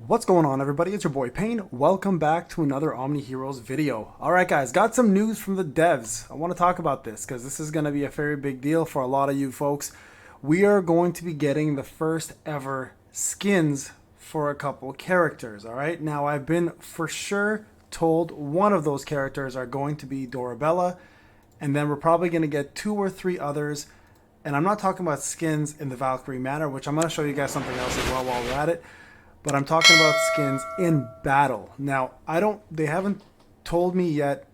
What's going on, everybody? It's your boy Payne. Welcome back to another Omniheroes video. Alright guys, got some news from the devs. I want to talk about this because this is going to be a very big deal for a lot of you folks. We are going to be getting the first ever skins for a couple characters. Alright, now I've been for sure told one of those characters are going to be Dorabella, and then we're probably going to get two or three others. And I'm not talking about skins in the Valkyrie manor, which I'm going to show you guys something else as well while we're at it. But I'm talking about skins in battle. Now, they haven't told me yet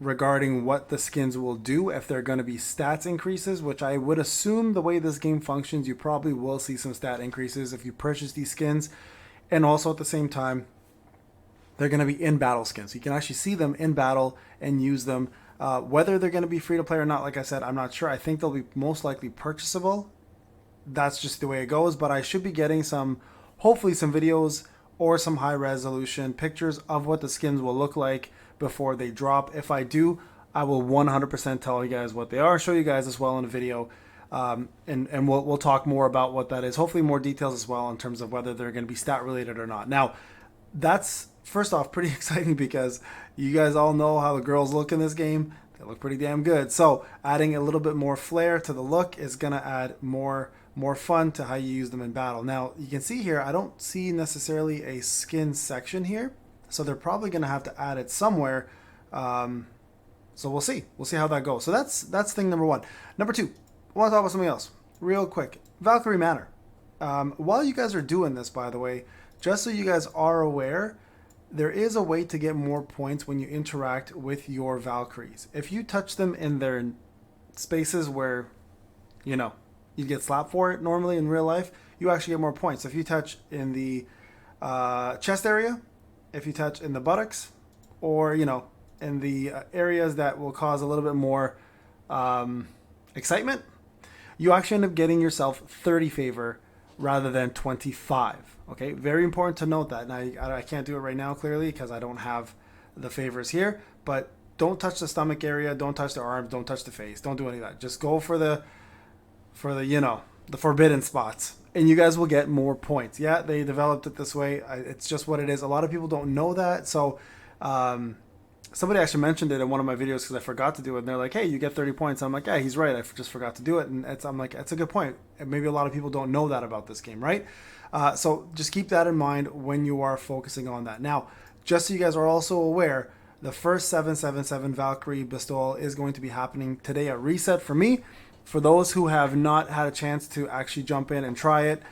regarding what the skins will do, if they're going to be stats increases, which I would assume the way this game functions, you probably will see some stat increases if you purchase these skins. And also at the same time, they're going to be in battle skins. You can actually see them in battle and use them. Whether they're going to be free to play or not, like I said, I'm not sure. I think they'll be most likely purchasable. That's just the way it goes, but I should be getting hopefully some videos or some high resolution pictures of what the skins will look like before they drop. If I do, I will 100% tell you guys what they are, show you guys as well in a video, and we'll talk more about what that is. Hopefully more details as well in terms of whether they're going to be stat related or not. Now, that's first off pretty exciting because you guys all know how the girls look in this game. They look pretty damn good. So adding a little bit more flair to the look is going to add more fun to how you use them in battle. Now, you can see here, I don't see necessarily a skin section here, so they're probably going to have to add it somewhere. So we'll see. We'll see how that goes. So that's thing number one. Number two, I want to talk about something else real quick. Valkyrie Manor. While you guys are doing this, by the way, just so you guys are aware, there is a way to get more points when you interact with your Valkyries. If you touch them in their spaces where, you get slapped for it normally in real life, you actually get more points. If you touch in the chest area, if you touch in the buttocks, or, in the areas that will cause a little bit more excitement, you actually end up getting yourself 30 favor rather than 25. Okay, very important to note that. Now, I can't do it right now, clearly, because I don't have the favors here, but don't touch the stomach area, don't touch the arms, don't touch the face, don't do any of that. Just go for the the forbidden spots, and you guys will get more points. Yeah, they developed it this way. It's just what it is. A lot of people don't know that. So somebody actually mentioned it in one of my videos because I forgot to do it, and they're like, hey, you get 30 points. I'm like, yeah, he's right, I just forgot to do it. And I'm like, that's a good point. And maybe a lot of people don't know that about this game, right? So just keep that in mind when you are focusing on that. Now, just so you guys are also aware, the first 777 Valkyrie bestowal is going to be happening today at reset for me. For those who have not had a chance to actually jump in and try it,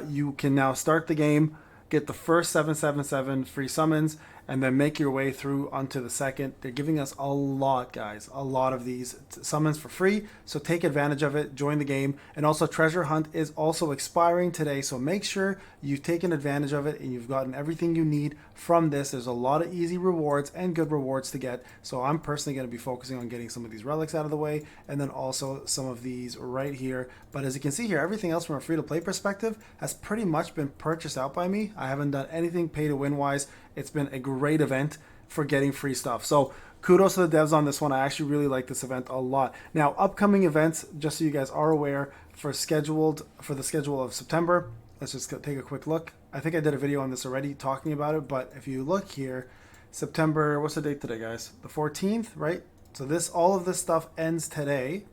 you can now start the game, get the first 777 free summons, and then make your way through onto the second. They're giving us a lot, guys, a lot of these summons for free, so take advantage of it, join the game. And also, Treasure Hunt is also expiring today, so make sure you've taken advantage of it and you've gotten everything you need from this. There's a lot of easy rewards and good rewards to get, so I'm personally going to be focusing on getting some of these relics out of the way, and then also some of these right here. But as you can see here, everything else from a free-to-play perspective has pretty much been purchased out by me. I haven't done anything pay-to-win wise. It's been a great event for getting free stuff. So kudos to the devs on this one. I actually really like this event a lot. Now, upcoming events, just so you guys are aware, for the schedule of September, let's just take a quick look. I think I did a video on this already talking about it, but if you look here, September, what's the date today, guys? The 14th, right? So all of this stuff ends today.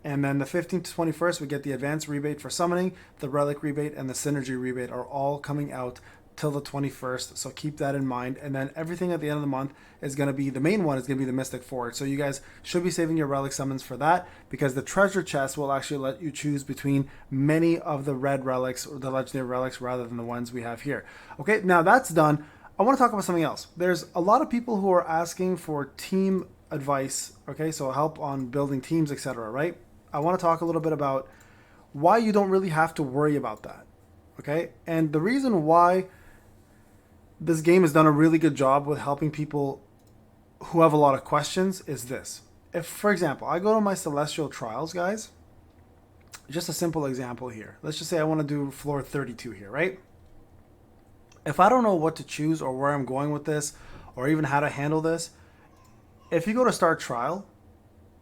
And then the 15th to 21st, we get the advanced rebate for summoning, the relic rebate, and the synergy rebate are all coming out till the 21st, so keep that in mind. And then everything at the end of the month is going to be, the main one is going to be the Mystic Forge, so you guys should be saving your relic summons for that, because the treasure chest will actually let you choose between many of the red relics or the legendary relics rather than the ones we have here. Okay, now that's done. I want to talk about something else. There's a lot of people who are asking for team advice, okay, so help on building teams, etc., right? I want to talk a little bit about why you don't really have to worry about that, okay? And the reason why this game has done a really good job with helping people who have a lot of questions is this. If, for example, I go to my Celestial Trials, guys, just a simple example here. Let's just say I want to do floor 32 here, right? If I don't know what to choose or where I'm going with this or even how to handle this, if you go to start trial,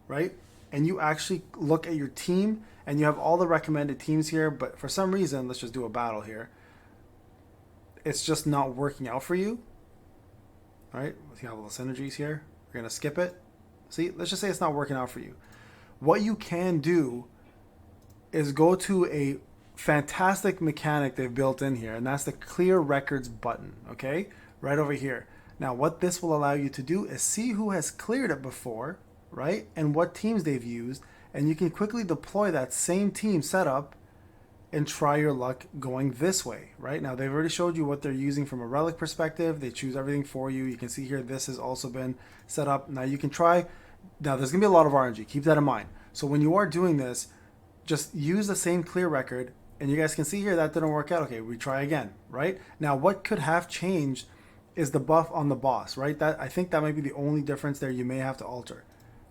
right, and you actually look at your team and you have all the recommended teams here, but for some reason, let's just do a battle here. it's just not working out for you. All right, we have all the synergies here. We're going to skip it. See, let's just say it's not working out for you. What you can do is go to a fantastic mechanic they've built in here, and that's the clear records button, okay? Right over here. Now, what this will allow you to do is see who has cleared it before, right? And what teams they've used, and you can quickly deploy that same team setup and try your luck going this way, right? Now, they've already showed you what they're using from a relic perspective. They choose everything for you. You can see here, this has also been set up. Now, you can try. Now, there's going to be a lot of RNG. Keep that in mind. So when you are doing this, just use the same clear record, and you guys can see here that didn't work out. Okay, we try again, right? Now, what could have changed is the buff on the boss, right? That I think that might be the only difference there you may have to alter,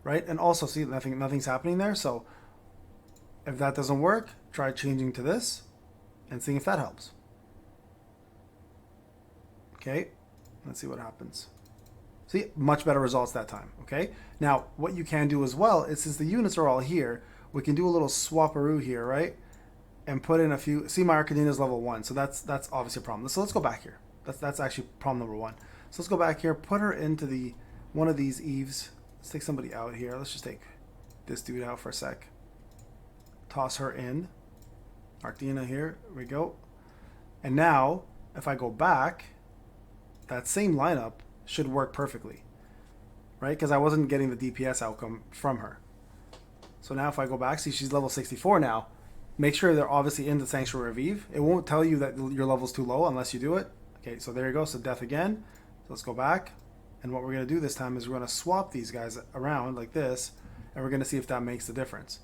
right? And also, see, nothing's happening there. So if that doesn't work, try changing to this and seeing if that helps. Okay, let's see what happens. See, much better results that time, okay? Now, what you can do as well is, since the units are all here, we can do a little swapperoo here, right? And put in a few. See, my Arcadina is level 1, so that's obviously a problem. So let's go back here. That's actually problem number 1. So let's go back here, put her into one of these Eves. Let's take somebody out here. Let's just take this dude out for a sec. Toss her in. Arcadina here. Here we go. And now, if I go back, that same lineup should work perfectly, right? Because I wasn't getting the DPS outcome from her. So now if I go back, see, she's level 64 now. Make sure they're obviously in the Sanctuary of Eve. It won't tell you that your level's too low unless you do it. Okay, so there you go. So death again. So let's go back. And what we're going to do this time is we're going to swap these guys around like this, and we're going to see if that makes the difference.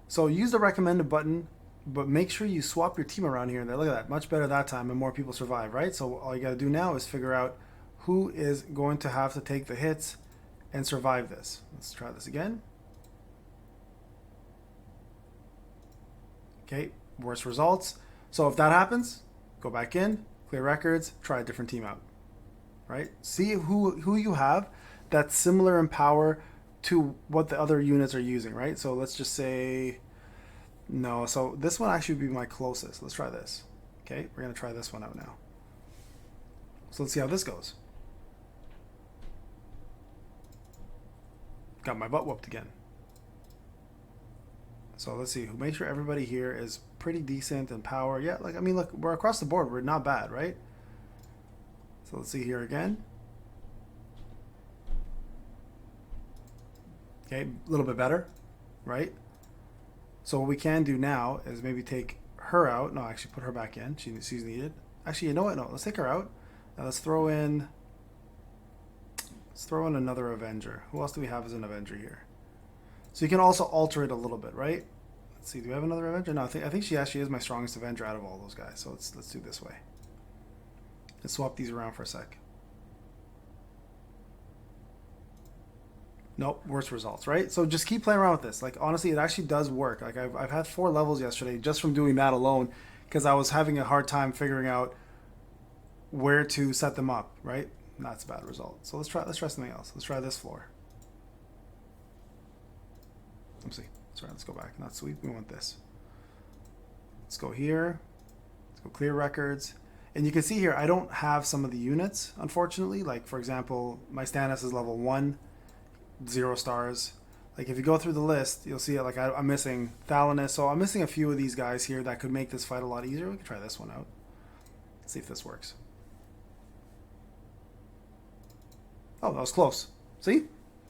So use the recommended button, but make sure you swap your team around here and there. Look at that. Much better that time, and more people survive, right? So all you got to do now is figure out who is going to have to take the hits and survive this. Let's try this again. Okay, worse results. So if that happens, go back in, clear records, try a different team out, right? See who you have that's similar in power to what the other units are using, right? So let's just say, no, so this one actually would be my closest. Let's try this. Okay, we're gonna try this one out now. So let's see how this goes. Got my butt whooped again. So let's see. Make sure everybody here is pretty decent in power. Yeah, like, I mean, look, we're across the board. We're not bad, right? So let's see here again. Okay, a little bit better, right? So what we can do now is maybe take her out. No, actually put her back in. She's needed. Actually, you know what? No, let's take her out. Now let's throw in another Avenger. Who else do we have as an Avenger here? So you can also alter it a little bit, right? Let's see. Do we have another Avenger? No, I think she actually is my strongest Avenger out of all those guys. So let's do it this way. Let's swap these around for a sec. Nope, worse results, right? So just keep playing around with this. Like, honestly, it actually does work. Like, I've had 4 levels yesterday just from doing that alone, because I was having a hard time figuring out where to set them up, right? That's a bad result. So let's try something else. Let's try this floor. Let's go back. Not sweep. We want this. Let's go here. Let's go clear records. And you can see here, I don't have some of the units, unfortunately. Like, for example, my Stannis is level 1, 0 stars. Like, if you go through the list, you'll see it. Like, I'm missing Thalanus. So I'm missing a few of these guys here that could make this fight a lot easier. We can try this one out. Let's see if this works. Oh, that was close. See?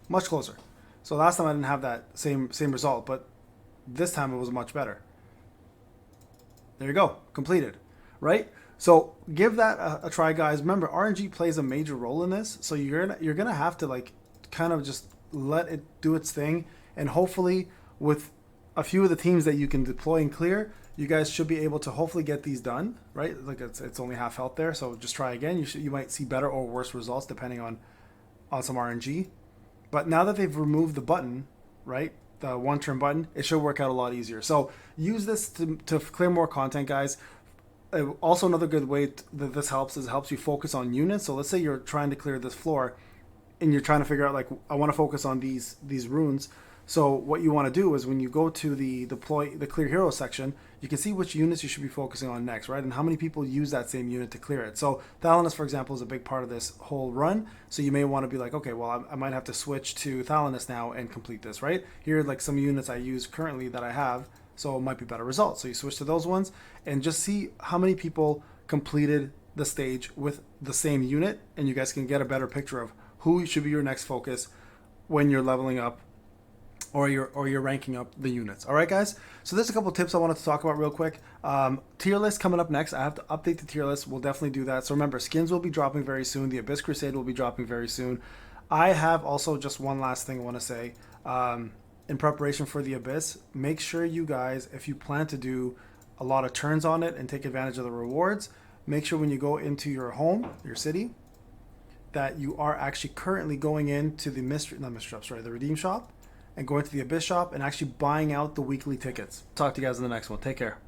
Much closer. So last time I didn't have that same result, but this time it was much better. There you go. Completed. Right? So give that a try, guys. Remember, RNG plays a major role in this. So you're gonna have to, like, kind of just let it do its thing, and hopefully with a few of the teams that you can deploy and clear, you guys should be able to hopefully get these done, right? Like, it's only half health there, so just try again. You might see better or worse results depending on some RNG. But now that they've removed the button, right, the one-turn button, it should work out a lot easier. So use this to clear more content, guys. Also, another good way that this helps is it helps you focus on units. So let's say you're trying to clear this floor, and you're trying to figure out, like, I want to focus on these runes. So what you want to do is when you go to the clear hero section, you can see which units you should be focusing on next, right? And how many people use that same unit to clear it. So Thalanus, for example, is a big part of this whole run. So you may want to be like, okay, well, I might have to switch to Thalanus now and complete this, right? Here are like some units I use currently that I have, so it might be better results. So you switch to those ones and just see how many people completed the stage with the same unit, and you guys can get a better picture of who should be your next focus when you're leveling up or you're ranking up the units. All right, guys. So there's a couple tips I wanted to talk about real quick. Tier list coming up next. I have to update the tier list. We'll definitely do that. So remember, skins will be dropping very soon. The Abyss Crusade will be dropping very soon. I have also just one last thing I want to say. In preparation for the Abyss, make sure you guys, if you plan to do a lot of turns on it and take advantage of the rewards, make sure when you go into your home, your city, that you are actually currently going into the the redeem shop, and going to the Abyss shop and actually buying out the weekly tickets. Talk to you guys in the next one. Take care.